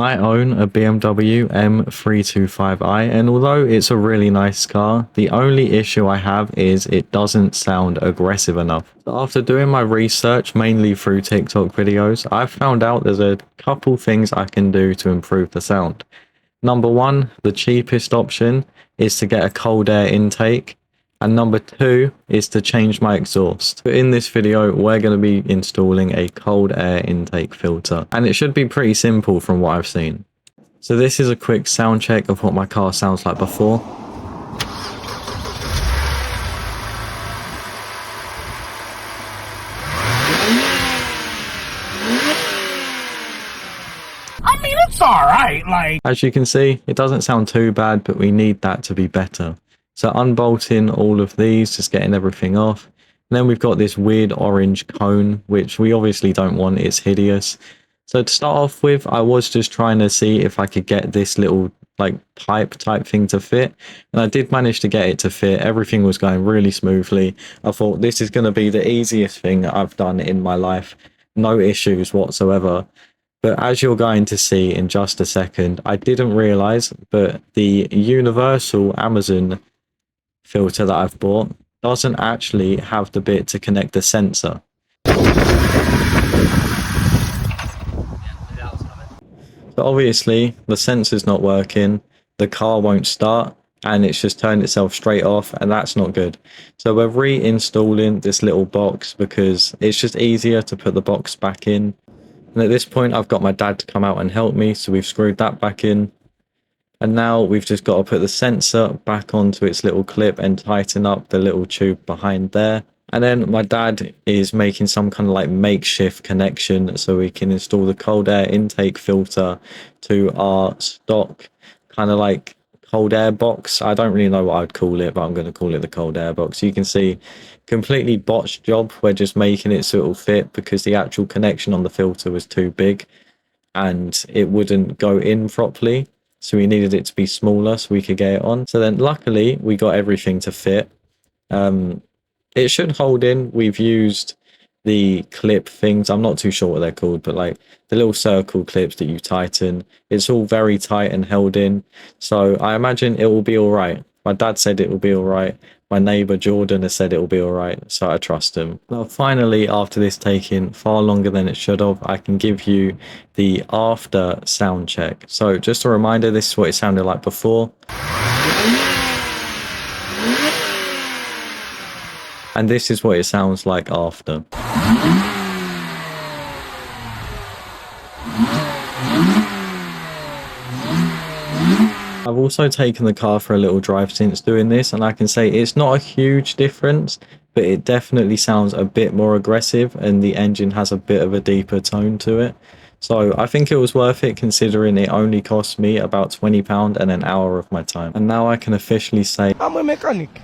I own a BMW M325i, and although it's a really nice car, the only issue I have is it doesn't sound aggressive enough. After doing my research, mainly through TikTok videos, I've found out there's a couple things I can do to improve the sound. Number one, the cheapest option is to get a cold air intake. And number two is to change my exhaust. In this video, we're going to be installing a cold air intake filter. And it should be pretty simple from what I've seen. So this is a quick sound check of what my car sounds like before. I mean, it's alright, like... As you can see, it doesn't sound too bad, but we need that to be better. So unbolting all of these, just getting everything off. And then we've got this weird orange cone, which we obviously don't want. It's hideous. So to start off with, I was just trying to see if I could get this little like pipe type thing to fit. And I did manage to get it to fit. Everything was going really smoothly. I thought this is going to be the easiest thing I've done in my life. No issues whatsoever. But as you're going to see in just a second, I didn't realize, but the universal Amazon filter that I've bought doesn't actually have the bit to connect the sensor. So obviously the sensor's not working, the car won't start, and it's just turned itself straight off, and that's not good. So we're reinstalling this little box because it's just easier to put the box back in. And at this point I've got my dad to come out and help me, so we've screwed that back in. And now we've just got to put the sensor back onto its little clip and tighten up the little tube behind there. And then my dad is making some kind of like makeshift connection so we can install the cold air intake filter to our stock kind of like cold air box. I don't really know what I'd call it, but I'm going to call it the cold air box. You can see completely botched job. We're just making it so it'll fit because the actual connection on the filter was too big and it wouldn't go in properly. So we needed it to be smaller so we could get it on. So then luckily we got everything to fit. It should hold in. We've used the clip things. I'm not too sure what they're called, but like the little circle clips that you tighten. It's all very tight and held in. So I imagine it will be all right. My dad said it will be all right. My neighbor Jordan has said it will be all right. So I trust him. Now, finally, after this taking far longer than it should have, I can give you the after sound check. So just a reminder, this is what it sounded like before. And this is what it sounds like after. I've also taken the car for a little drive since doing this, and I can say it's not a huge difference, but it definitely sounds a bit more aggressive and the engine has a bit of a deeper tone to it. So I think it was worth it considering it only cost me about £20 and an hour of my time. And now I can officially say I'm a mechanic.